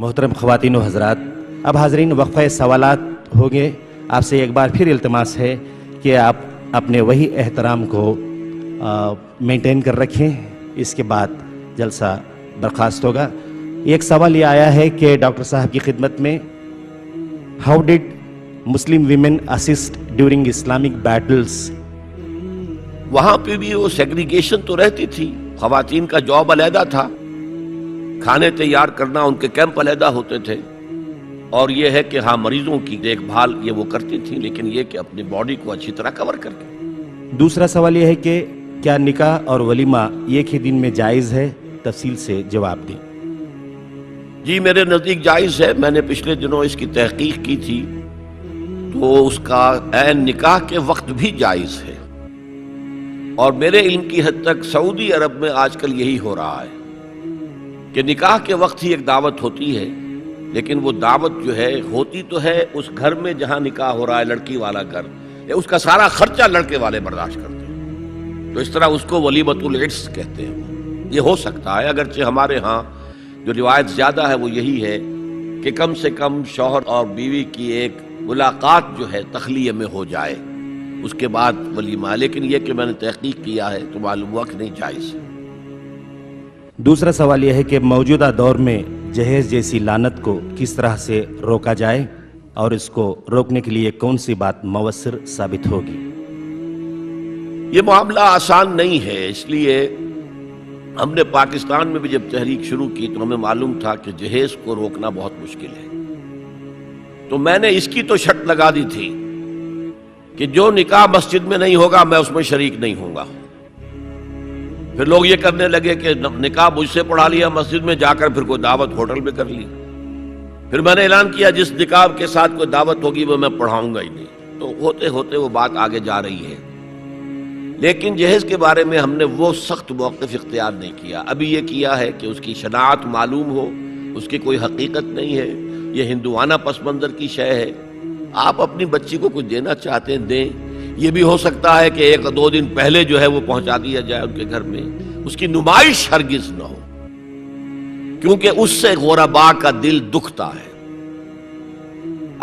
محترم خواتین و حضرات، اب حاضرین وقفہ سوالات ہوں گے۔ آپ سے ایک بار پھر التماس ہے کہ آپ اپنے وہی احترام کو مینٹین کر رکھیں، اس کے بعد جلسہ برخاست ہوگا۔ ایک سوال یہ آیا ہے کہ ڈاکٹر صاحب کی خدمت میں، how did Muslim women assist during Islamic Beatles? وہاں پہ بھی وہ سیگریگیشن تو رہتی تھی، خواتین کا جاب علیحدہ تھا، کھانے تیار کرنا ان کے کیمپ علیحدہ ہوتے تھے، اور یہ ہے کہ ہاں مریضوں کی دیکھ بھال یہ وہ کرتی تھی، لیکن یہ کہ اپنی باڈی کو اچھی طرح کور کر کے۔ دوسرا سوال یہ ہے کہ کیا نکاح اور ولیمہ ایک ہی دن میں جائز ہے؟ تفصیل سے جواب دیں۔ جی میرے نزدیک جائز ہے، میں نے پچھلے دنوں اس کی تحقیق کی تھی، تو اس کا عین نکاح کے وقت بھی جائز ہے، اور میرے علم کی حد تک سعودی عرب میں آج کل یہی ہو رہا ہے کہ نکاح کے وقت ہی ایک دعوت ہوتی ہے، لیکن وہ دعوت جو ہے ہوتی تو ہے اس گھر میں جہاں نکاح ہو رہا ہے، لڑکی والا گھر، اس کا سارا خرچہ لڑکے والے برداشت کرتے ہیں، تو اس طرح اس کو ولیمۃ العرس کہتے ہیں۔ یہ ہو سکتا ہے، اگرچہ ہمارے ہاں جو روایت زیادہ ہے وہ یہی ہے کہ کم سے کم شوہر اور بیوی کی ایک ملاقات جو ہے تخلیہ میں ہو جائے، اس کے بعد ولیمہ، لیکن یہ کہ میں نے تحقیق کیا ہے تو معلوم ہوا کہ نہیں جائز ہے۔ دوسرا سوال یہ ہے کہ موجودہ دور میں جہیز جیسی لعنت کو کس طرح سے روکا جائے، اور اس کو روکنے کے لیے کون سی بات مؤثر ثابت ہوگی؟ یہ معاملہ آسان نہیں ہے، اس لیے ہم نے پاکستان میں بھی جب تحریک شروع کی تو ہمیں معلوم تھا کہ جہیز کو روکنا بہت مشکل ہے، تو میں نے اس کی تو شرط لگا دی تھی کہ جو نکاح مسجد میں نہیں ہوگا میں اس میں شریک نہیں ہوں گا۔ پھر لوگ یہ کرنے لگے کہ نکاح مجھ سے پڑھا لیا مسجد میں جا کر، پھر کوئی دعوت ہوٹل میں کر لی۔ پھر میں نے اعلان کیا جس نکاح کے ساتھ کوئی دعوت ہوگی وہ میں پڑھاؤں گا ہی نہیں، تو ہوتے ہوتے وہ بات آگے جا رہی ہے۔ لیکن جہیز کے بارے میں ہم نے وہ سخت موقف اختیار نہیں کیا، ابھی یہ کیا ہے کہ اس کی شناعت معلوم ہو، اس کی کوئی حقیقت نہیں ہے، یہ ہندوانہ پس منظر کی شے ہے، آپ اپنی بچی کو کچھ دینا چاہتے ہیں دیں، یہ بھی ہو سکتا ہے کہ 1-2 دن پہلے جو ہے وہ پہنچا دیا جائے ان کے گھر میں، اس کی نمائش ہرگز نہ ہو، کیونکہ اس سے غرباء کا دل دکھتا ہے۔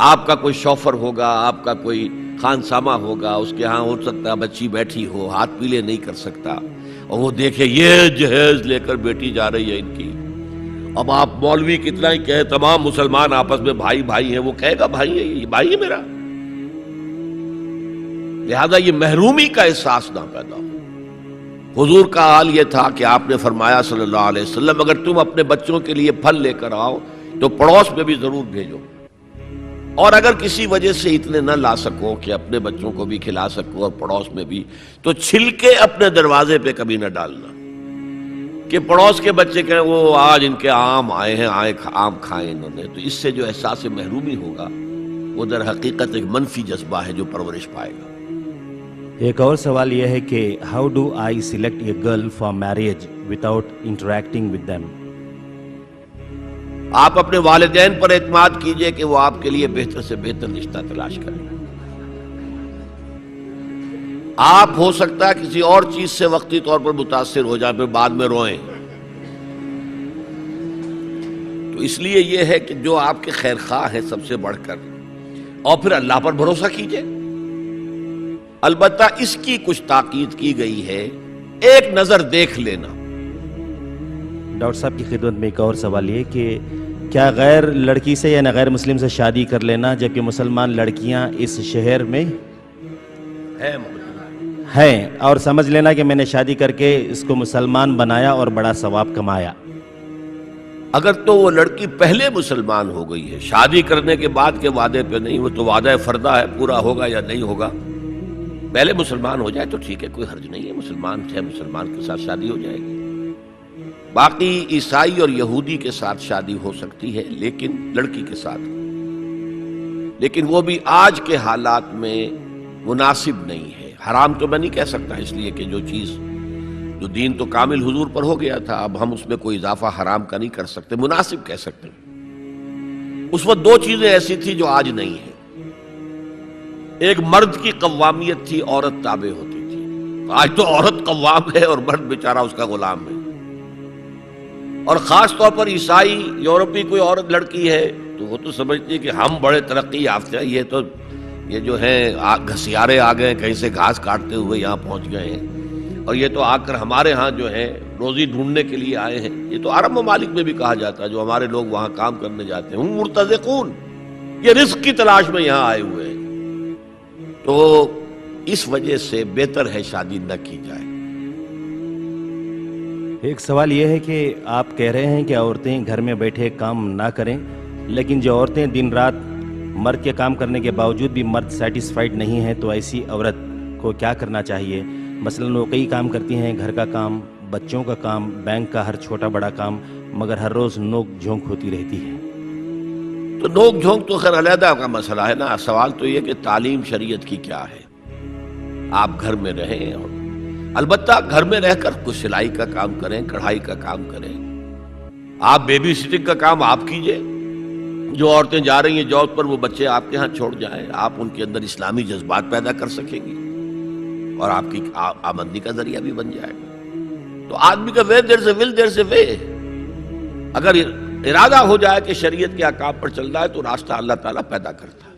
آپ کا کوئی شوفر ہوگا، آپ کا کوئی خانسامہ ہوگا، اس کے ہاں ہو سکتا ہے بچی بیٹھی ہو، ہاتھ پیلے نہیں کر سکتا، اور وہ دیکھے یہ جہیز لے کر بیٹی جا رہی ہے ان کی۔ اب آپ مولوی کتنا ہی کہے تمام مسلمان آپس میں بھائی بھائی ہیں، وہ کہے گا بھائی ہے یہ بھائی ہے میرا، لہذا یہ محرومی کا احساس نہ پیدا ہو۔ حضور کا حال یہ تھا کہ آپ نے فرمایا صلی اللہ علیہ وسلم، اگر تم اپنے بچوں کے لیے پھل لے کر آؤ تو پڑوس میں بھی ضرور بھیجو، اور اگر کسی وجہ سے اتنے نہ لا سکو کہ اپنے بچوں کو بھی کھلا سکو اور پڑوس میں بھی، تو چھلکے اپنے دروازے پہ کبھی نہ ڈالنا کہ پڑوس کے بچے کہیں وہ آج ان کے آم آئے ہیں، آم کھائے انہوں نے، تو اس سے جو احساس محرومی ہوگا وہ در حقیقت ایک منفی جذبہ ہے جو پرورش پائے گا۔ ایک اور سوال یہ ہے کہ how do I select a girl for marriage without interacting with them? آپ اپنے والدین پر اعتماد کیجئے کہ وہ آپ کے لیے بہتر سے بہتر رشتہ تلاش کریں۔ آپ ہو سکتا ہے کسی اور چیز سے وقتی طور پر متاثر ہو جائیں، پھر بعد میں روئیں، تو اس لیے یہ ہے کہ جو آپ کے خیر خواہ ہیں سب سے بڑھ کر، اور پھر اللہ پر بھروسہ کیجئے۔ البتہ اس کی کچھ تاکید کی گئی ہے، ایک نظر دیکھ لینا۔ ڈاکٹر صاحب کی خدمت میں ایک اور سوال یہ کہ کیا غیر لڑکی سے یا غیر مسلم سے شادی کر لینا جبکہ مسلمان لڑکیاں اس شہر میں ہیں، اور سمجھ لینا کہ میں نے شادی کر کے اس کو مسلمان بنایا اور بڑا ثواب کمایا؟ اگر تو وہ لڑکی پہلے مسلمان ہو گئی ہے، شادی کرنے کے بعد کے وعدے پہ نہیں، وہ تو وعدہ فردہ ہے، پورا ہوگا یا نہیں ہوگا، پہلے مسلمان ہو جائے تو ٹھیک ہے، کوئی حرج نہیں ہے، مسلمان ہے، مسلمان کے ساتھ شادی ہو جائے گی۔ باقی عیسائی اور یہودی کے ساتھ شادی ہو سکتی ہے، لیکن لڑکی کے ساتھ، لیکن وہ بھی آج کے حالات میں مناسب نہیں ہے۔ حرام تو میں نہیں کہہ سکتا، اس لیے کہ جو دین تو کامل حضور پر ہو گیا تھا، اب ہم اس میں کوئی اضافہ حرام کا نہیں کر سکتے، مناسب کہہ سکتے۔ اس وقت 2 چیزیں ایسی تھی جو آج نہیں ہے، ایک مرد کی قوامیت تھی، عورت تابع ہوتی تھی، آج تو عورت قوام ہے اور مرد بیچارہ اس کا غلام ہے، اور خاص طور پر عیسائی یورپی کوئی عورت لڑکی ہے تو وہ تو سمجھتی ہے کہ ہم بڑے ترقی یافتہ ہیں، یہ جو ہے گھسیارے آ گئے، کہیں سے گھاس کاٹتے ہوئے یہاں پہنچ گئے ہیں، اور یہ تو آ کر ہمارے ہاں جو ہے روزی ڈھونڈنے کے لیے آئے ہیں۔ یہ تو عرب ممالک میں بھی کہا جاتا ہے، جو ہمارے لوگ وہاں کام کرنے جاتے ہیں، ہم مرتزقون، یہ رزق کی تلاش میں یہاں آئے ہوئے ہیں۔ تو اس وجہ سے بہتر ہے شادی نہ کی جائے۔ ایک سوال یہ ہے کہ آپ کہہ رہے ہیں کہ عورتیں گھر میں بیٹھے کام نہ کریں، لیکن جو عورتیں دن رات مرد کے کام کرنے کے باوجود بھی مرد سیٹسفائیڈ نہیں ہیں، تو ایسی عورت کو کیا کرنا چاہیے؟ مثلاً وہ کئی کام کرتی ہیں، گھر کا کام، بچوں کا کام، بینک کا ہر چھوٹا بڑا کام، مگر ہر روز نوک جھونک ہوتی رہتی ہے۔ تو نوک جھونک تو خیر علیحدہ کا مسئلہ ہے نا، سوال تو یہ کہ تعلیم شریعت کی کیا ہے۔ آپ گھر میں رہیں، اور البتہ گھر میں رہ کر کچھ سلائی کا کام کریں، کڑھائی کا کام کریں، آپ بیبی سٹنگ کا کام آپ کیجئے، جو عورتیں جا رہی ہیں جاب پر وہ بچے آپ کے ہاں چھوڑ جائیں، آپ ان کے اندر اسلامی جذبات پیدا کر سکیں گے اور آپ کی آمدنی کا ذریعہ بھی بن جائے گا۔ تو آدمی کا وے دیر سے ول دیر سے وے، اگر ارادہ ہو جائے کہ شریعت کے احکام پر چل رہا ہے تو راستہ اللہ تعالیٰ پیدا کرتا ہے۔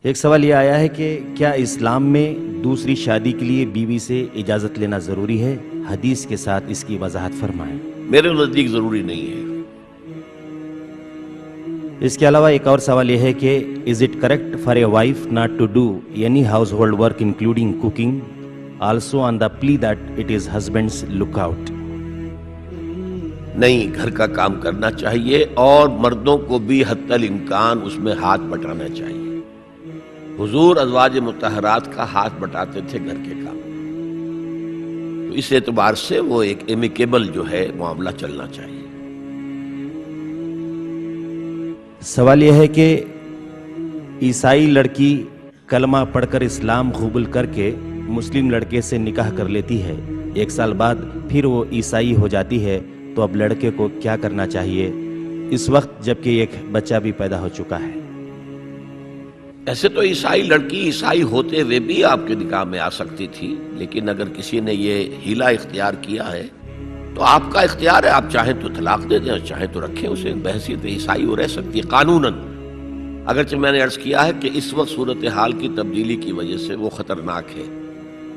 ایک سوال یہ آیا ہے کہ کیا اسلام میں دوسری شادی کے لیے بیوی سے اجازت لینا ضروری ہے؟ حدیث کے ساتھ اس کی وضاحت فرمائیں۔ میرے نزدیک ضروری نہیں ہے۔ اس کے علاوہ ایک اور سوال یہ ہے کہ is it correct for a wife not to do any household work including cooking also on the plea that it is husband's lookout? نہیں، گھر کا کام کرنا چاہیے اور مردوں کو بھی حتی الامکان اس میں ہاتھ بٹانا چاہیے۔ حضور ازواج مطہرات کا ہاتھ بٹاتے تھے گھر کے کام، تو اس اعتبار سے وہ ایک ایمیکیبل جو ہے معاملہ چلنا چاہیے۔ سوال یہ ہے کہ عیسائی لڑکی کلمہ پڑھ کر اسلام قبول کر کے مسلم لڑکے سے نکاح کر لیتی ہے، 1 سال بعد پھر وہ عیسائی ہو جاتی ہے، تو اب لڑکے کو کیا کرنا چاہیے اس وقت جبکہ ایک بچہ بھی پیدا ہو چکا ہے؟ ایسے تو عیسائی لڑکی عیسائی ہوتے ہوئے بھی آپ کے نکاح میں آ سکتی تھی، لیکن اگر کسی نے یہ ہیلا اختیار کیا ہے تو آپ کا اختیار ہے، آپ چاہیں تو طلاق دے دیں اور چاہیں تو رکھیں اسے، بحیثیت عیسائی وہ رہ سکتی ہے قانوناً۔ اگرچہ میں نے عرض کیا ہے کہ اس وقت صورتحال کی تبدیلی کی وجہ سے وہ خطرناک ہے،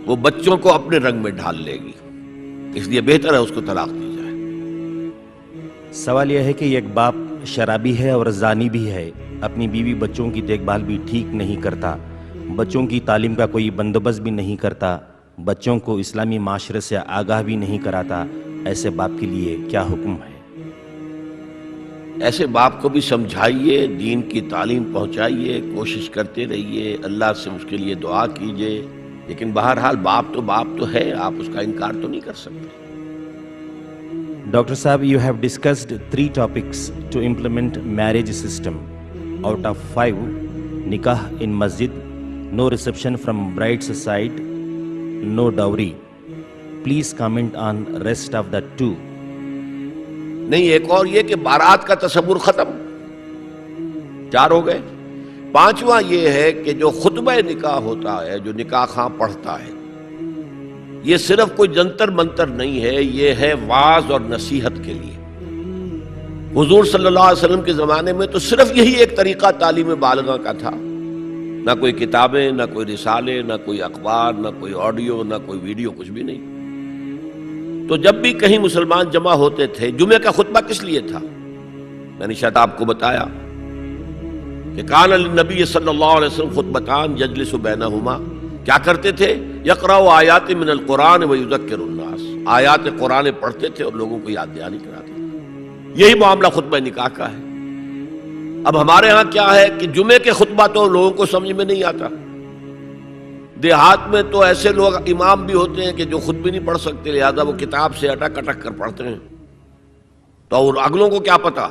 وہ بچوں کو اپنے رنگ میں ڈھال لے گی، اس لیے بہتر ہے اس کو طلاق دی جائے۔ سوال یہ ہے کہ ایک باپ شرابی ہے اور زانی بھی ہے، اپنی بیوی بچوں کی دیکھ بھال بھی ٹھیک نہیں کرتا، بچوں کی تعلیم کا کوئی بندوبست بھی نہیں کرتا، بچوں کو اسلامی معاشرے سے آگاہ بھی نہیں کراتا، ایسے باپ کے لیے کیا حکم ہے؟ ایسے باپ کو بھی سمجھائیے، دین کی تعلیم پہنچائیے، کوشش کرتے رہیے، اللہ سے اس کے لیے دعا کیجیے، لیکن بہرحال باپ تو ہے، آپ اس کا انکار تو نہیں کر سکتے۔ ڈاکٹر صاحب، you have discussed 3 topics to implement marriage system. Out of 5, nikah in masjid, no reception from bride's side, no dowry. Please comment on rest of the 2. نہیں، ایک اور یہ کہ بارات کا تصور ختم، 4 ہو گئے۔ 5واں یہ ہے کہ جو خطبہ نکاح ہوتا ہے، جو نکاح خواں پڑھتا ہے، یہ صرف کوئی جنتر منتر نہیں ہے، یہ ہے واعظ اور نصیحت کے لیے۔ حضور صلی اللہ علیہ وسلم کے زمانے میں تو صرف یہی ایک طریقہ تعلیم بالغہ کا تھا، نہ کوئی کتابیں، نہ کوئی رسالے، نہ کوئی اخبار، نہ کوئی آڈیو، نہ کوئی ویڈیو، کچھ بھی نہیں۔ تو جب بھی کہیں مسلمان جمع ہوتے تھے، جمعہ کا خطبہ کس لیے تھا؟ میں نے شاید آپ کو بتایا کہ کان للنبی صلی اللہ علیہ وسلم خطبتان یجلس بینہما، کیا کرتے تھے؟ یقرأ آیات من القرآن ویذکر الناس، آیات قرآن پڑھتے تھے اور لوگوں کو یاد دہانی کراتے تھے۔ یہی معاملہ خطبہ نکاح کا ہے۔ اب ہمارے ہاں کیا ہے کہ جمعے کے خطبہ تو لوگوں کو سمجھ میں نہیں آتا، دیہات میں تو ایسے لوگ امام بھی ہوتے ہیں کہ جو خود بھی نہیں پڑھ سکتے، لہذا وہ کتاب سے اٹک اٹک کر پڑھتے ہیں، تو اور اگلوں کو کیا پتا،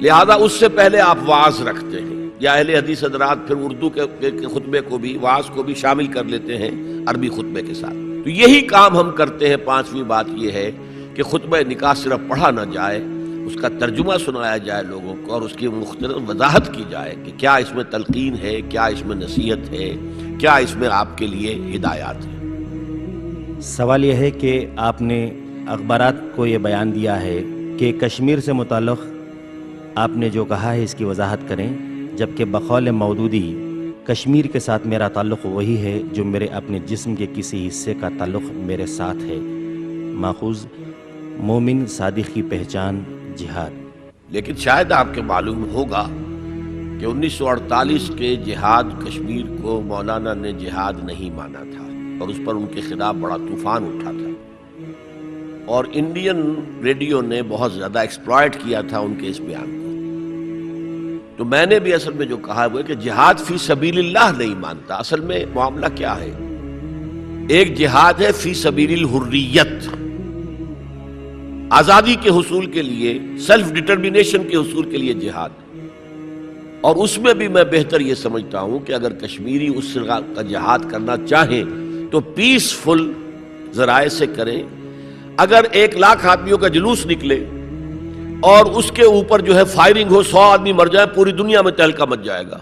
لہذا اس سے پہلے آپ واعظ رکھتے ہیں، یا اہل حدیث حضرات پھر اردو کے خطبے کو بھی، واعظ کو بھی شامل کر لیتے ہیں عربی خطبے کے ساتھ۔ تو یہی کام ہم کرتے ہیں۔ 5ویں بات یہ ہے کہ خطبہ نکاح صرف پڑھا نہ جائے، اس کا ترجمہ سنایا جائے لوگوں کو، اور اس کی مختلف وضاحت کی جائے کہ کیا اس میں تلقین ہے، کیا اس میں نصیحت ہے، کیا اس میں آپ کے لیے ہدایات ہے۔ سوال یہ ہے کہ آپ نے اخبارات کو یہ بیان دیا ہے کہ کشمیر سے متعلق آپ نے جو کہا ہے اس کی وضاحت کریں، جبکہ بقول مودودی کشمیر کے ساتھ میرا تعلق وہی ہے جو میرے اپنے جسم کے کسی حصے کا تعلق میرے ساتھ ہے۔ ماخوذ مومن صادق کی پہچان جہاد۔ لیکن شاید آپ کے معلوم ہوگا کہ 1948 کے جہاد کشمیر کو مولانا نے جہاد نہیں مانا تھا اور اس پر ان کے خلاف بڑا طوفان اٹھا تھا، اور انڈین ریڈیو نے بہت زیادہ ایکسپلائٹ کیا تھا ان کے اس بیان کو۔ تو میں نے بھی اصل میں جو کہا وہ ہے کہ جہاد فی سبیل اللہ نہیں مانتا۔ اصل میں معاملہ کیا ہے؟ ایک جہاد ہے فی سبیل الحریت، آزادی کے حصول کے لیے، سیلف ڈٹرمنیشن کے حصول کے لیے جہاد، اور اس میں بھی میں بہتر یہ سمجھتا ہوں کہ اگر کشمیری اس طرح کا جہاد کرنا چاہیں تو پیسفل ذرائع سے کریں۔ اگر 1,00,000 آدمیوں کا جلوس نکلے اور اس کے اوپر جو ہے فائرنگ ہو، 100 آدمی مر جائیں، پوری دنیا میں تہلکہ مچ جائے گا۔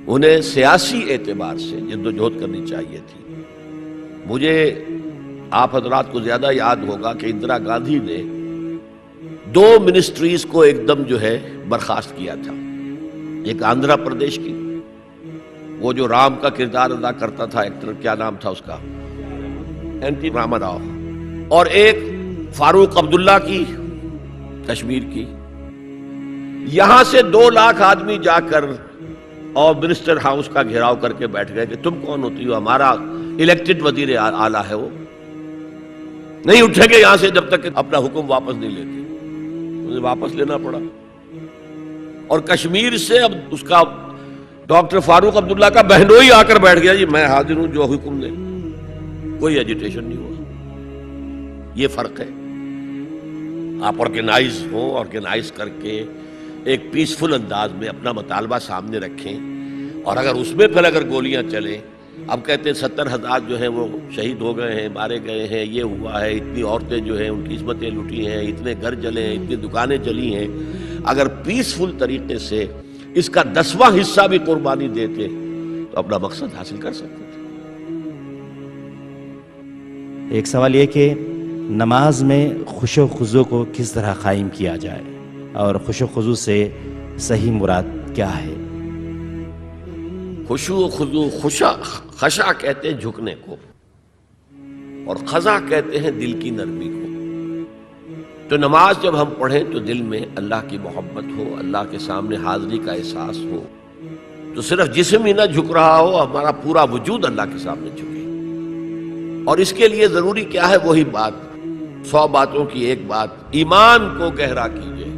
انہیں سیاسی اعتبار سے جدوجہد کرنی چاہیے تھی۔ مجھے آپ حضرات کو زیادہ یاد ہوگا کہ اندرا گاندھی نے 2 منسٹریز کو ایک دم جو ہے برخاست کیا تھا۔ ایک آندھرا پردیش کی، وہ جو رام کا کردار ادا کرتا تھا ایکٹر، کیا نام تھا اس کا، این ٹی راما راؤ، اور ایک فاروق عبداللہ کی کشمیر کی۔ یہاں سے 2,00,000 آدمی جا کر اور منسٹر ہاؤس کا گھیراؤ کر کے بیٹھ گئے کہ تم کون ہوتی ہو؟ ہمارا الیکٹڈ وزیر اعلیٰ ہے، وہ نہیں اٹھیں گے یہاں سے جب تک کہ اپنا حکم واپس نہیں لیتے۔ انہیں واپس لینا پڑا، اور کشمیر سے اب اس کا ڈاکٹر فاروق عبداللہ کا بہنوئی آ کر بیٹھ گیا، جی میں حاضر ہوں جو حکم دے۔ کوئی ایجیٹیشن نہیں ہوا۔ یہ فرق ہے۔ آپ آرگنائز ہو، آرگنائز کر کے ایک پیسفل انداز میں اپنا مطالبہ سامنے رکھیں، اور اگر اس میں پھر اگر گولیاں چلیں، اب کہتے ہیں 70,000 جو ہیں وہ شہید ہو گئے ہیں، مارے گئے ہیں، یہ ہوا ہے، اتنی عورتیں جو ہیں ان کی عصمتیں لوٹی ہیں، اتنے گھر جلے ہیں، اتنی دکانیں جلی ہیں۔ اگر پیسفل طریقے سے اس کا 10واں حصہ بھی قربانی دیتے تو اپنا مقصد حاصل کر سکتے تھے۔ ایک سوال یہ کہ نماز میں خشوع و خضوع کو کس طرح قائم کیا جائے، اور خشوع و خضوع سے صحیح مراد کیا ہے؟ خشوع و خضوع، خشع کہتے ہیں جھکنے کو، اور خضع کہتے ہیں دل کی نرمی کو۔ تو نماز جب ہم پڑھیں تو دل میں اللہ کی محبت ہو، اللہ کے سامنے حاضری کا احساس ہو، تو صرف جسم ہی نہ جھک رہا ہو، ہمارا پورا وجود اللہ کے سامنے جھکے۔ اور اس کے لیے ضروری کیا ہے؟ وہی بات، 100 باتوں کی ایک بات، ایمان کو گہرا کیجئے،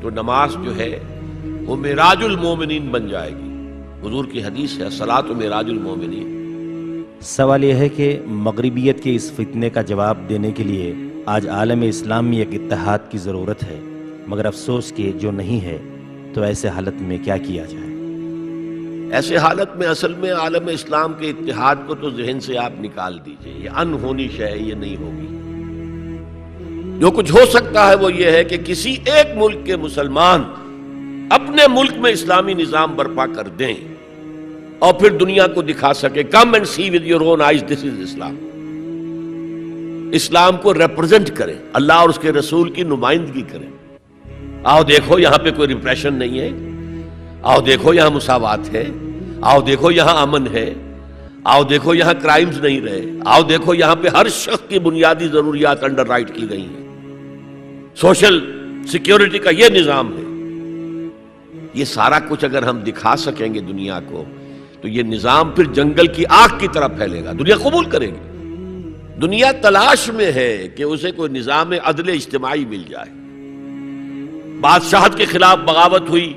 تو نماز جو ہے وہ معراج المومنین بن جائے گی۔ حضور کی حدیث ہے الصلاۃ معراج المومنین۔ سوال یہ ہے کہ مغربیت کے اس فتنے کا جواب دینے کے لیے آج عالم اسلام میں ایک اتحاد کی ضرورت ہے، مگر افسوس کہ جو نہیں ہے، تو ایسے حالت میں کیا کیا جائے؟ ایسے حالت میں اصل میں عالم اسلام کے اتحاد کو تو ذہن سے آپ نکال دیجئے، یہ انہونی شے ہے، یہ نہیں ہوگی۔ جو کچھ ہو سکتا ہے وہ یہ ہے کہ کسی ایک ملک کے مسلمان اپنے ملک میں اسلامی نظام برپا کر دیں اور پھر دنیا کو دکھا سکے، come and see with your own eyes this is Islam. اسلام کو ریپرزینٹ کریں، اللہ اور اس کے رسول کی نمائندگی کریں۔ آؤ دیکھو یہاں پہ کوئی ریپریشن نہیں ہے، آؤ دیکھو یہاں مساوات ہے، آؤ دیکھو یہاں امن ہے، آؤ دیکھو یہاں کرائمز نہیں رہے، آؤ دیکھو یہاں پہ ہر شخص کی بنیادی ضروریات انڈر رائٹ کی گئی ہیں، سوشل سیکیورٹی کا یہ نظام ہے۔ یہ سارا کچھ اگر ہم دکھا سکیں گے دنیا کو تو یہ نظام پھر جنگل کی آگ کی طرح پھیلے گا، دنیا قبول کرے گی۔ دنیا تلاش میں ہے کہ اسے کوئی نظام عدل اجتماعی مل جائے۔ بادشاہت کے خلاف بغاوت ہوئی،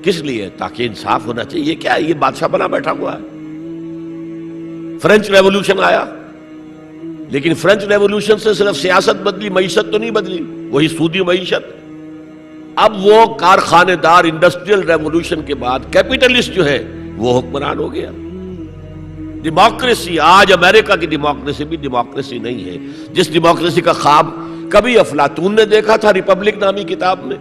کس لیے؟ تاکہ انصاف ہونا چاہیے۔ یہ کیا ہے؟ یہ بادشاہ بنا بیٹھا ہوا ہے۔ فرینچ ریولوشن آیا، لیکن فرینچ ریولوشن سے صرف سیاست بدلی، معیشت تو نہیں بدلی، وہی سودی معیشت۔ اب وہ کارخانے دار انڈسٹریل ریولوشن کے بعد کیپیٹلسٹ جو ہے وہ حکمران ہو گیا۔ ڈیموکریسی، آج امریکہ کی ڈیموکریسی بھی ڈیموکریسی نہیں ہے۔ جس ڈیموکریسی کا خواب کبھی افلاطون نے دیکھا تھا ریپبلک نامی کتاب میں،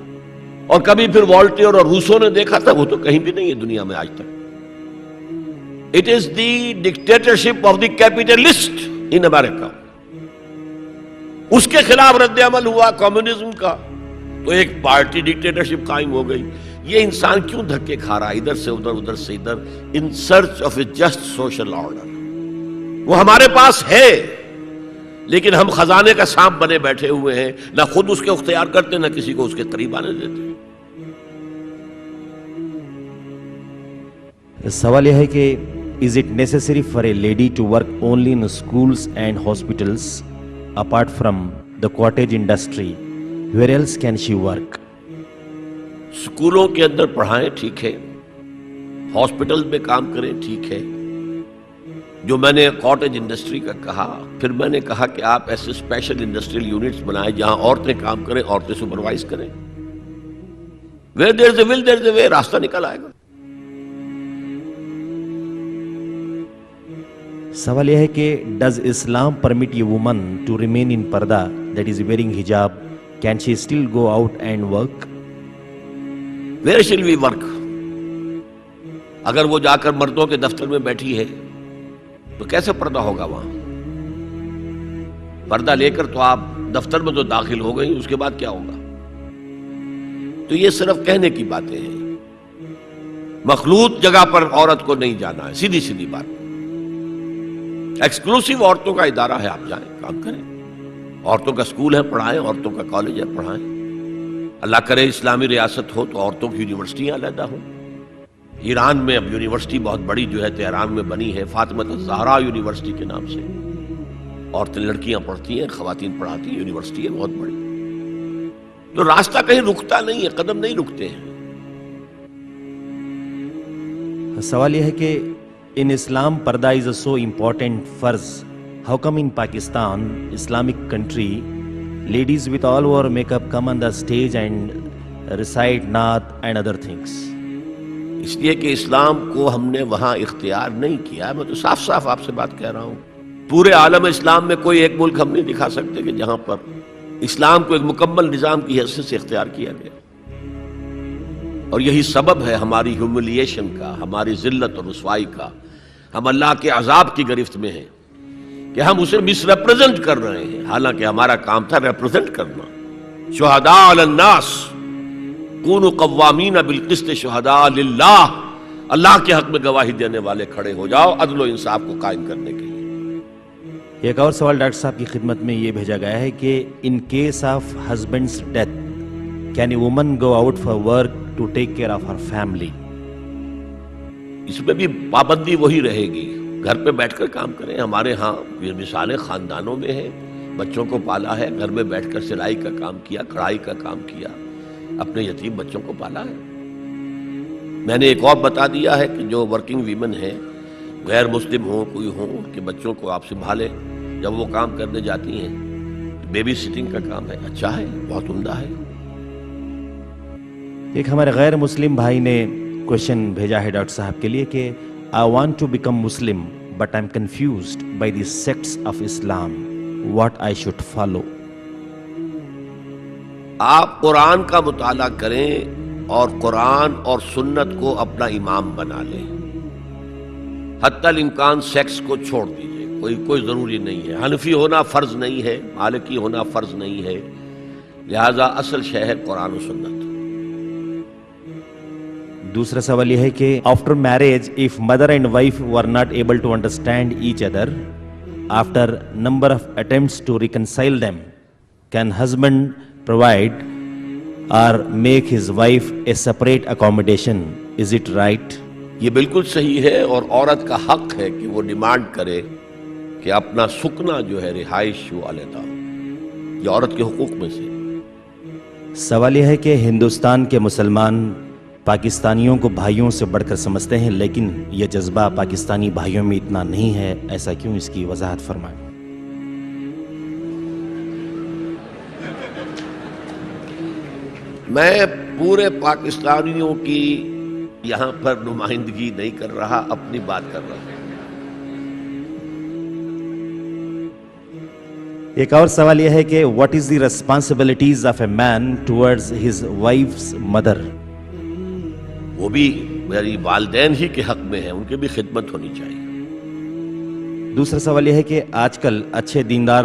اور کبھی پھر والٹیر اور روسو نے دیکھا تھا، وہ تو کہیں بھی نہیں ہے دنیا میں آج تک۔ It is the dictatorship of the capitalist in America. اس کے خلاف رد عمل ہوا کمیونزم کا تو ایک پارٹی ڈکٹیٹرشپ قائم ہو گئی. یہ انسان کیوں دھکے کھا رہا ہے ادھر سے ادھر ادھر سے ادھر in search of a just social order? وہ ہمارے پاس ہے لیکن ہم خزانے کا سانپ بنے بیٹھے ہوئے ہیں، نہ خود اس کے اختیار کرتے نہ کسی کو اس کے قریب آنے دیتے. سوال یہ ہے کہ is it necessary for a lady to work only in schools and hospitals apart from the cottage industry? Where else can she work? اسکولوں کے اندر پڑھائیں ٹھیک ہے، ہاسپٹل میں کام کریں ٹھیک ہے. جو میں نے کاٹیج انڈسٹری کا کہا، پھر میں نے کہا کہ آپ ایسے اسپیشل انڈسٹریل یونٹس بنائیں جہاں عورتیں کام کریں، عورتیں سپروائز کریں. Where there is a will, there is a way. راستہ نکل آئے گا. سوال یہ ہے کہ does Islam permit a woman to remain in parda, that is wearing hijab? Can she still go out and work? Where shall we work? اگر وہ جا کر مردوں کے دفتر میں بیٹھی ہے تو کیسے پردہ ہوگا وہاں؟ پردہ لے کر تو آپ دفتر میں تو داخل ہو گئی، اس کے بعد کیا ہوگا؟ تو یہ صرف کہنے کی باتیں ہیں. مخلوط جگہ پر عورت کو نہیں جانا ہے، سیدھی سیدھی بات. ایکسکلوسیو عورتوں کا ادارہ ہے، آپ جائیں کام کریں. عورتوں کا اسکول ہے، پڑھائیں. عورتوں کا کالج ہے، پڑھائیں. اللہ کرے اسلامی ریاست ہو تو عورتوں کی یونیورسٹیاں علیحدہ ہوں. ایران میں اب یونیورسٹی بہت بڑی جو ہے تہران میں بنی ہے، فاطمہ الزہرا یونیورسٹی کے نام سے. عورتیں لڑکیاں پڑھتی ہیں، خواتین پڑھاتی ہیں، یونیورسٹی ہے بہت بڑی. تو راستہ کہیں رکتا نہیں ہے، قدم نہیں رکتے ہیں. سوال یہ ہے کہ in Islam parda is a so important farz. How come in Pakistan, Islamic country, ladies with all over makeup come on the stage and recite naat and other things? اس لیے کہ اسلام کو ہم نے وہاں اختیار نہیں کیا. میں تو صاف صاف آپ سے بات کہہ رہا ہوں. پورے عالم اسلام میں کوئی ایک ملک ہم نہیں دکھا سکتے کہ جہاں پر اسلام کو ایک مکمل نظام کی حیثیت سے اختیار کیا گیا. اور یہی سبب ہے ہماری ہیوملیشن کا، ہماری ذلت اور رسوائی کا. ہم اللہ کے عذاب کی گرفت میں ہیں کہ ہم اسے مس ریپرزینٹ کر رہے ہیں، حالانکہ ہمارا کام تھا ریپرزینٹ کرنا. شہداء علی الناس کونوا قوامین بالقسط شہداء للہ. اللہ کے حق میں گواہی دینے والے کھڑے ہو جاؤ عدل و انصاف کو قائم کرنے کے لیے. ایک اور سوال ڈاکٹر صاحب کی خدمت میں یہ بھیجا گیا ہے کہ in case of husband's death can a woman go out for work to take care of her family? اس میں بھی پابندی وہی رہے گی، گھر پہ بیٹھ کر کام کریں. ہمارے ہاں یہ مثالیں خاندانوں میں ہیں. بچوں کو پالا ہے، گھر میں بیٹھ کر سلائی کا کام کیا، کڑھائی کا کام کیا، اپنے یتیم بچوں کو پالا ہے. میں نے ایک اور بتا دیا ہے کہ جو ورکنگ ویمن ہیں، غیر مسلم ہوں کوئی ہوں، ان کے بچوں کو آپ سنبھالیں. جب وہ کام کرنے جاتی ہیں بیبی سٹنگ کا کام ہے. اچھا ہے، بہت عمدہ ہے. ایک ہمارے غیر مسلم بھائی نے کوشچن بھیجا ہے ڈاکٹر صاحب کے لیے کہ I want to become Muslim but I'm confused by the sects of Islam. What I should follow? آپ قرآن کا مطالعہ کریں اور قرآن اور سنت کو اپنا امام بنا لیں. حتی الامکان سیکس کو چھوڑ دیجئے، کوئی ضروری نہیں ہے. حنفی ہونا فرض نہیں ہے، مالکی ہونا فرض نہیں ہے. لہذا اصل شے ہے قرآن و سنت. دوسرا سوال یہ ہے کہ after marriage if mother and wife were not able to understand each other after number of attempts to reconcile them, can husband provide or make his wife a separate accommodation? Is it right? یہ بالکل صحیح ہے، اور عورت کا حق ہے کہ وہ ڈیمانڈ کرے کہ اپنا سکنا جو ہے رہائش وہ علیحدہ ہو. یہ عورت کے حقوق میں سے. سوال یہ ہے کہ ہندوستان کے مسلمان پاکستانیوں کو بھائیوں سے بڑھ کر سمجھتے ہیں، لیکن یہ جذبہ پاکستانی بھائیوں میں اتنا نہیں ہے. ایسا کیوں؟ اس کی وضاحت فرمائیں. میں پورے پاکستانیوں کی یہاں پر نمائندگی نہیں کر رہا، اپنی بات کر رہا ہوں. ایک اور سوال یہ ہے کہ what is the responsibilities of a man towards his wife's mother? وہ بھی میری والدین ہی کے حق میں ہیں، ان کی بھی خدمت ہونی چاہیے. دوسرا سوال یہ ہے کہ آج کل اچھے دیندار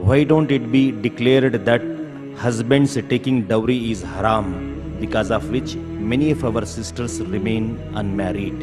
why don't it be declared that husbands taking dowry is haram, because of which many of our sisters remain unmarried?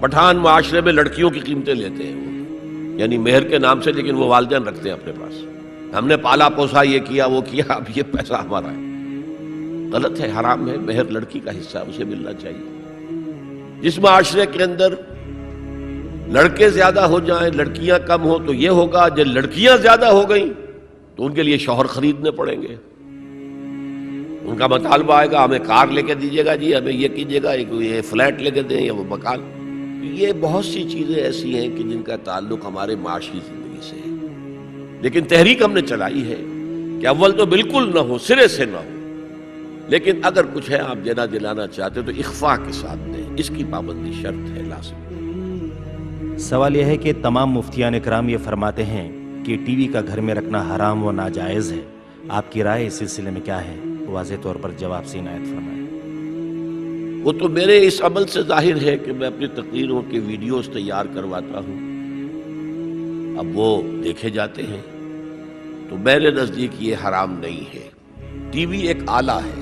Pathan معاشرے میں لڑکیوں کی قیمتیں لیتے ہیں وہ، یعنی مہر کے نام سے، لیکن وہ والدین رکھتے ہیں اپنے پاس، ہم نے پالا پوسا، یہ کیا وہ کیا، اب یہ پیسہ ہمارا ہے۔ غلط ہے، حرام ہے، مہر لڑکی کا حصہ اسے ملنا چاہیے۔ جس معاشرے کے اندر لڑکے زیادہ ہو جائیں، لڑکیاں کم ہو، تو یہ ہوگا جب لڑکیاں زیادہ ہو گئیں تو ان کے لیے شوہر خریدنے پڑیں گے، ان کا مطالبہ آئے گا ہمیں کار لے کے دیجیے گا جی، ہمیں یہ کیجیے گا، یہ فلیٹ لے کے دیں یا وہ مکان۔ یہ بہت سی چیزیں ایسی ہیں کہ جن کا تعلق ہمارے معاشی زندگی سے ہے، لیکن تحریک ہم نے چلائی ہے کہ اول تو بالکل نہ ہو، سرے سے نہ ہو، لیکن اگر کچھ ہے آپ دینا دلانا چاہتے تو اخفاء کے ساتھ دیں، اس کی پابندی شرط ہے، لازم۔ سوال یہ ہے کہ تمام مفتیان کرام یہ فرماتے ہیں کہ ٹی وی کا گھر میں رکھنا حرام و ناجائز ہے، آپ کی رائے اس سلسلے میں کیا ہے؟ واضح طور پر جواب سے عنایت فرمائیں۔ وہ تو میرے اس عمل سے ظاہر ہے کہ میں اپنی تقریروں کے ویڈیوز تیار کرواتا ہوں، اب وہ دیکھے جاتے ہیں، تو میرے نزدیک یہ حرام نہیں ہے۔ ٹی وی ایک آلہ ہے،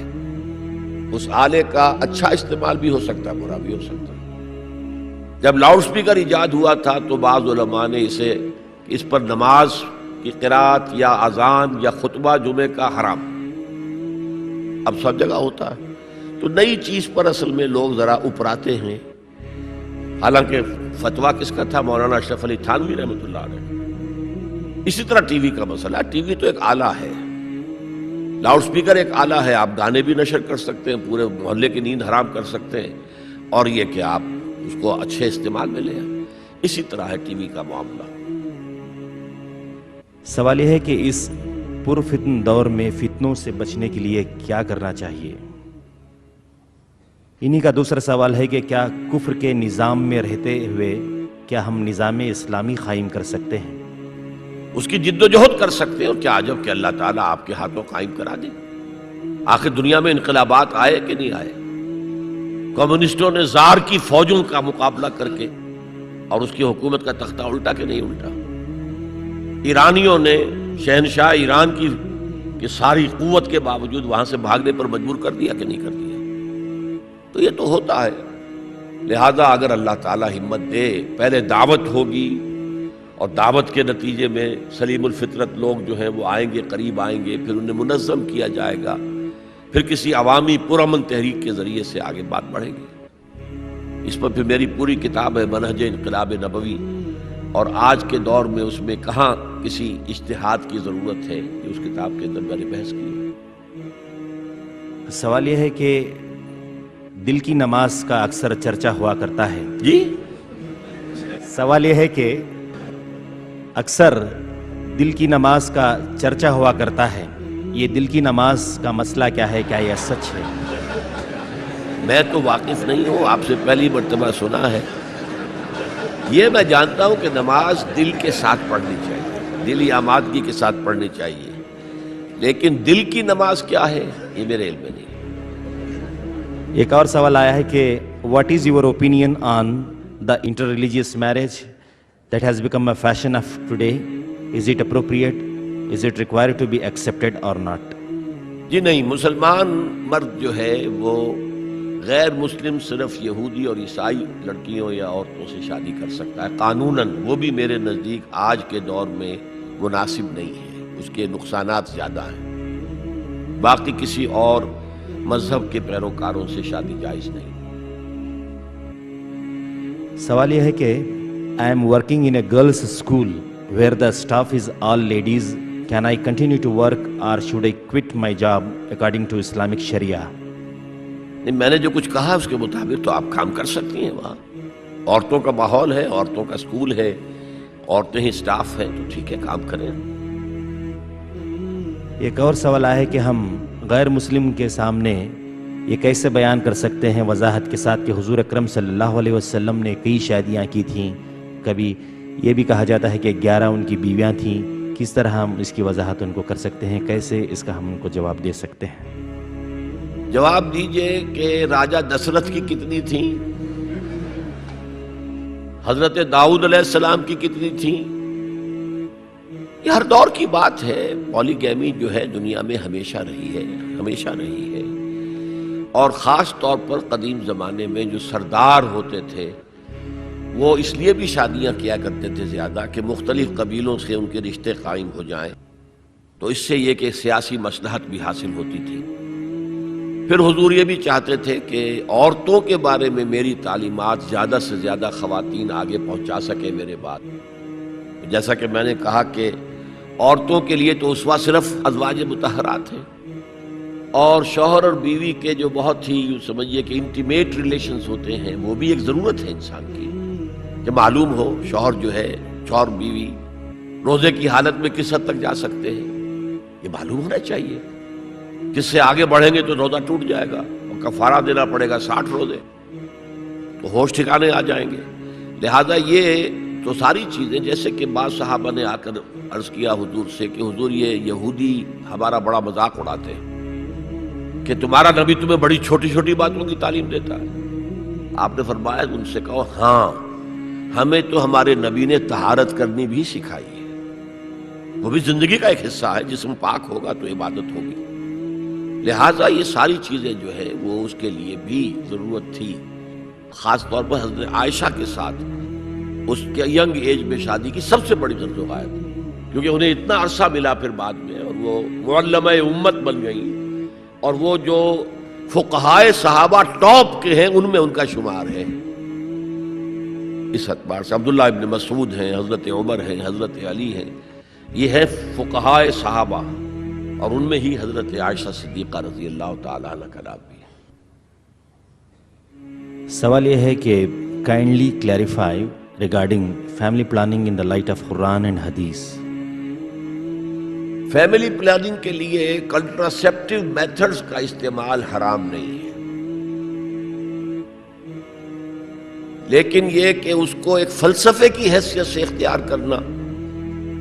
اس آلے کا اچھا استعمال بھی ہو سکتا ہے، برا بھی ہو سکتا ہے۔ جب لاؤڈ سپیکر ایجاد ہوا تھا تو بعض علماء نے اس پر نماز کی قرات یا اذان یا خطبہ جمعے کا حرام، اب سب جگہ ہوتا ہے، تو نئی چیز پر اصل میں لوگ ذرا اپراتے ہیں۔ حالانکہ فتویٰ کس کا تھا؟ مولانا اشرف علی تھانوی رحمۃ اللہ علیہ۔ اسی طرح ٹی وی کا مسئلہ، ٹی وی تو ایک آلہ ہے، لاؤڈ سپیکر ایک آلہ ہے، آپ گانے بھی نشر کر سکتے ہیں، پورے محلے کی نیند حرام کر سکتے ہیں، اور یہ کہ آپ اس کو اچھے استعمال میں لیں۔ اسی طرح ہے ٹی وی کا معاملہ۔ سوال یہ ہے کہ اس پرفتن دور میں فتنوں سے بچنے کے لیے کیا کرنا چاہیے؟ انہی کا دوسرا سوال ہے کہ کیا کفر کے نظام میں رہتے ہوئے کیا ہم نظام اسلامی قائم کر سکتے ہیں؟ اس کی جد و جہد کر سکتے ہیں، اور کیا عجب کہ اللہ تعالیٰ آپ کے ہاتھوں قائم کرا دے۔ آخر دنیا میں انقلابات آئے کہ نہیں آئے؟ کمیونسٹوں نے زار کی فوجوں کا مقابلہ کر کے اور اس کی حکومت کا تختہ الٹا کہ نہیں الٹا؟ ایرانیوں نے شہنشاہ ایران کی ساری قوت کے باوجود وہاں سے بھاگنے پر مجبور کر دیا کہ نہیں کر دیا؟ تو یہ تو ہوتا ہے۔ لہذا اگر اللہ تعالیٰ ہمت دے، پہلے دعوت ہوگی، اور دعوت کے نتیجے میں سلیم الفطرت لوگ جو ہیں وہ آئیں گے، قریب آئیں گے، پھر انہیں منظم کیا جائے گا، پھر کسی عوامی پرامن تحریک کے ذریعے سے آگے بات بڑھے گی۔ اس پر پھر میری پوری کتاب ہے منہج انقلاب نبوی، اور آج کے دور میں اس میں کہاں کسی اجتہاد کی ضرورت ہے، کہ اس کتاب کے اندر میں نے بحث کی ہے۔ سوال یہ ہے کہ دل کی نماز کا اکثر چرچا ہوا کرتا ہے جی، سوال یہ ہے کہ اکثر دل کی نماز کا چرچا ہوا کرتا ہے، یہ دل کی نماز کا مسئلہ کیا ہے؟ کیا یہ سچ ہے؟ میں تو واقف نہیں ہوں، آپ سے پہلی مرتبہ سنا ہے۔ یہ میں جانتا ہوں کہ نماز دل کے ساتھ پڑھنی چاہیے، دلی آمادگی کے ساتھ پڑھنی چاہیے، لیکن دل کی نماز کیا ہے یہ میرے علم میں نہیں۔ ایک اور سوال آیا ہے کہ what is your opinion on the inter religious marriage that has become a fashion of today? Is it appropriate? Is it required to be accepted or not? جی نہیں، مسلمان مرد جو ہے وہ غیر مسلم صرف یہودی اور عیسائی لڑکیوں یا عورتوں سے شادی کر سکتا ہے قانوناً، وہ بھی میرے نزدیک آج کے دور میں مناسب نہیں ہے، اس کے نقصانات زیادہ ہیں۔ باقی کسی اور مذہب کے پیروکاروں سے شادی جائز نہیں۔ سوال یہ ہے کہ I am working in a girls school where the staff is all ladies, can I continue to work or should I quit my job according to Islamic شریعہ؟ نہیں، میں نے جو کچھ کہا اس کے مطابق تو آپ کام کر سکتی ہیں، وہاں عورتوں کا ماحول ہے، عورتوں کا اسکول ہے، عورتیں ہی اسٹاف ہیں، تو ٹھیک ہے، کام کریں۔ ایک اور سوال آیا ہے کہ ہم غیر مسلم کے سامنے یہ کیسے بیان کر سکتے ہیں وضاحت کے ساتھ کہ حضور اکرم صلی اللہ علیہ وسلم نے کئی شادیاں کی تھیں، کبھی یہ بھی کہا جاتا ہے کہ 11 ان کی بیویاں تھیں، کس طرح ہم اس کی وضاحت ان کو کر سکتے ہیں؟ کیسے اس کا ہم ان کو جواب دے سکتے ہیں؟ جواب دیجئے کہ راجہ دسرتھ کی کتنی تھیں، حضرت داؤد علیہ السلام کی کتنی تھیں؟ یہ ہر دور کی بات ہے۔ پولی گیمی جو ہے دنیا میں ہمیشہ رہی ہے، ہمیشہ رہی ہے، اور خاص طور پر قدیم زمانے میں جو سردار ہوتے تھے وہ اس لیے بھی شادیاں کیا کرتے تھے زیادہ کہ مختلف قبیلوں سے ان کے رشتے قائم ہو جائیں، تو اس سے یہ کہ سیاسی مصلحت بھی حاصل ہوتی تھی۔ پھر حضور یہ بھی چاہتے تھے کہ عورتوں کے بارے میں میری تعلیمات زیادہ سے زیادہ خواتین آگے پہنچا سکے میرے بعد۔ جیسا کہ میں نے کہا کہ عورتوں کے لیے تو اسوہ صرف ازواج مطہرات ہیں، اور شوہر اور بیوی کے جو بہت ہی یوں سمجھیے کہ انٹیمیٹ ریلیشنز ہوتے ہیں، وہ بھی ایک ضرورت ہے انسان کی، کہ معلوم ہو شوہر جو ہے، شوہر بیوی روزے کی حالت میں کس حد تک جا سکتے ہیں، یہ معلوم ہونا چاہیے۔ جس سے آگے بڑھیں گے تو روزہ ٹوٹ جائے گا اور کفارہ دینا پڑے گا 60 روزے، تو ہوش ٹھکانے آ جائیں گے۔ لہذا یہ تو ساری چیزیں، جیسے کہ بعض صحابہ نے آ کر عرض کیا حضور سے کہ حضور یہ یہودی ہمارا بڑا مذاق اڑاتے ہیں کہ تمہارا نبی تمہیں بڑی چھوٹی چھوٹی باتوں کی تعلیم دیتا ہے۔ آپ نے فرمایا ان سے کہو ہاں، ہمیں تو ہمارے نبی نے طہارت کرنی بھی سکھائی ہے، وہ بھی زندگی کا ایک حصہ ہے، جسم پاک ہوگا تو عبادت ہوگی۔ لہٰذا یہ ساری چیزیں جو ہے وہ اس کے لیے بھی ضرورت تھی، خاص طور پر حضرت عائشہ کے ساتھ اس کے ینگ ایج میں شادی کی سب سے بڑی غرض و غایت، کیونکہ انہیں اتنا عرصہ ملا پھر بعد میں، اور وہ معلمہ امت بن گئی، اور وہ جو فقہائے صحابہ ٹاپ کے ہیں ان میں ان کا شمار ہے۔ اس اعتبار سے عبداللہ ابن مسعود ہیں، حضرت عمر ہیں، حضرت علی ہیں، یہ ہے فقہائے صحابہ، اور ان میں ہی حضرت عائشہ صدیقہ رضی اللہ تعالیٰ عنہ کا نام بھی ہے۔ سوال یہ ہے کہ kindly clarify regarding family planning in the light of Quran and حدیث۔ فیملی پلاننگ کے لیے کنٹراسیپٹیو میتھڈز کا استعمال حرام نہیں ہے، لیکن یہ کہ اس کو ایک فلسفے کی حیثیت سے اختیار کرنا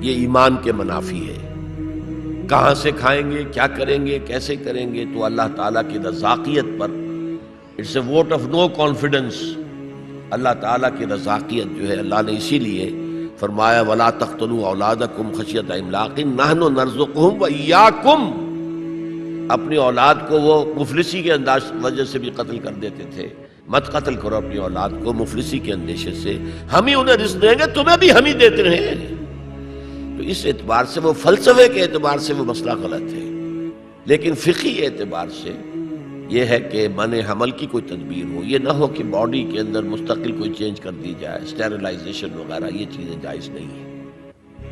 یہ ایمان کے منافی ہے۔ کہاں سے کھائیں گے، کیا کریں گے، کیسے کریں گے، تو اللہ تعالیٰ کی رزاقیت پر it's a vote of no confidence. اللہ تعالیٰ کی رزاقیت جو ہے، اللہ نے اسی لیے فرمایا وَلَا تَقْتُلُوا أَوْلَادَكُمْ خَشْيَةَ إِمْلَاقٍ نَحْنُ نَرْزُقُهُمْ وَإِيَّاكُمْ۔ اپنی اولاد کو وہ مفلسی کے انداز وجہ سے بھی قتل کر دیتے تھے، مت قتل کرو اپنی اولاد کو مفلسی کے اندیشے سے، ہم ہی انہیں رزق دیں گے، تمہیں بھی ہم ہی دیتے ہیں۔ تو اس اعتبار سے وہ فلسفے کے اعتبار سے وہ مسئلہ غلط ہے، لیکن فقہی اعتبار سے یہ ہے کہ منع حمل کی کوئی تدبیر ہو، یہ نہ ہو کہ باڈی کے اندر مستقل کوئی چینج کر دی جائے، اسٹیرلائزیشن وغیرہ، یہ چیزیں جائز نہیں ہیں۔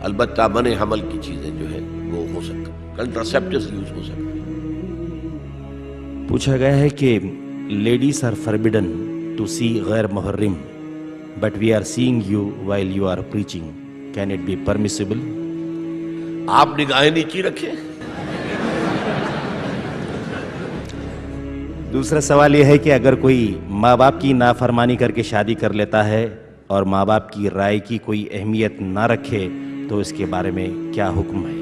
البتہ منع حمل کی چیزیں جو ہے وہ ہو سکتا، کنٹراسیپٹیوز یوز ہو سکتا۔ پوچھا گیا ہے کہ ladies are forbidden to see غیر محرم but we are seeing you while you are preaching, can it be permissible? آپ نگاہیں نیچی رکھیں۔ دوسرا سوال یہ ہے کہ اگر کوئی ماں باپ کی نافرمانی کر کے شادی کر لیتا ہے اور ماں باپ کی رائے کی کوئی اہمیت نہ رکھے تو اس کے بارے میں کیا حکم ہے؟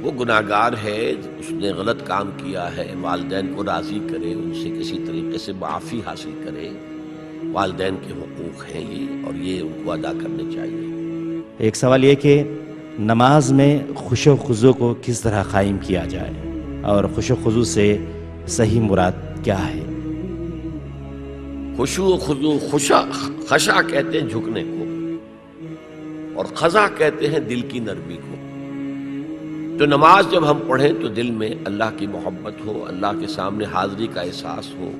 وہ گناہگار ہے، اس نے غلط کام کیا ہے، والدین کو راضی کرے، ان سے کسی طریقے سے معافی حاصل کرے، والدین کے حقوق ہیں یہ، اور یہ ان کو ادا کرنے چاہیے۔ ایک سوال یہ کہ نماز میں خشوع و خضوع کو کس طرح قائم کیا جائے، اور خشوع و خضوع سے صحیح مراد کیا ہے؟ خشوع و خضوع، خشع کہتے ہیں جھکنے کو، اور خضع کہتے ہیں دل کی نرمی کو۔ تو نماز جب ہم پڑھیں تو دل میں اللہ کی محبت ہو، اللہ کے سامنے حاضری کا احساس ہو،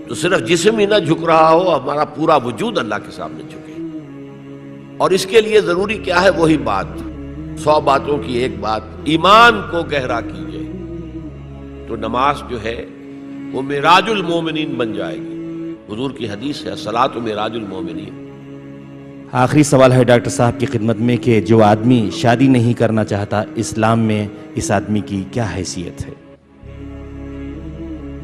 تو صرف جسم ہی نہ جھک رہا ہو، ہمارا پورا وجود اللہ کے سامنے جھکے۔ اور اس کے لیے ضروری کیا ہے؟ وہی بات، 100 باتوں کی ایک بات، ایمان کو گہرا کیجئے، تو نماز جو ہے وہ معراج المومنین بن جائے گی۔ حضور کی حدیث ہے الصلاۃ معراج المومنین۔ آخری سوال ہے ڈاکٹر صاحب کی خدمت میں کہ جو آدمی شادی نہیں کرنا چاہتا، اسلام میں اس آدمی کی کیا حیثیت ہے؟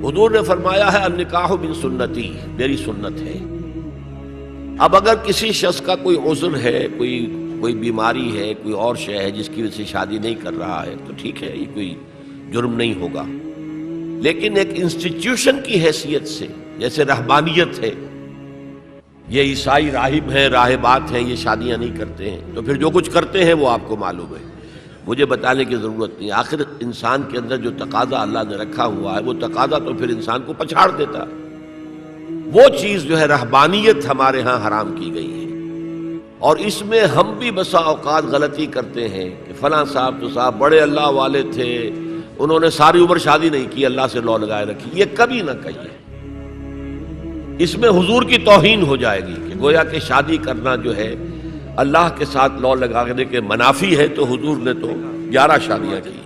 حضور نے فرمایا ہے النکاح من سنتی، میری سنت ہے۔ اب اگر کسی شخص کا کوئی عذر ہے، کوئی بیماری ہے، کوئی اور شے ہے جس کی وجہ سے شادی نہیں کر رہا ہے، تو ٹھیک ہے، یہ کوئی جرم نہیں ہوگا۔ لیکن ایک انسٹیٹیوشن کی حیثیت سے، جیسے رہبانیت ہے، یہ عیسائی راہب ہیں، راہبات ہیں، یہ شادیاں نہیں کرتے ہیں، تو پھر جو کچھ کرتے ہیں وہ آپ کو معلوم ہے، مجھے بتانے کی ضرورت نہیں۔ آخر انسان کے اندر جو تقاضا اللہ نے رکھا ہوا ہے، وہ تقاضا تو پھر انسان کو پچھاڑ دیتا ہے۔ وہ چیز جو ہے رہبانیت ہمارے ہاں حرام کی گئی ہے۔ اور اس میں ہم بھی بسا اوقات غلطی کرتے ہیں کہ فلاں صاحب تو صاحب بڑے اللہ والے تھے، انہوں نے ساری عمر شادی نہیں کی، اللہ سے لو لگائے رکھی. یہ کبھی نہ کہیے، اس میں حضور کی توہین ہو جائے گی کہ گویا کہ شادی کرنا جو ہے اللہ کے ساتھ لو لگانے کے منافی ہے، تو حضور نے تو 11 شادیاں کی.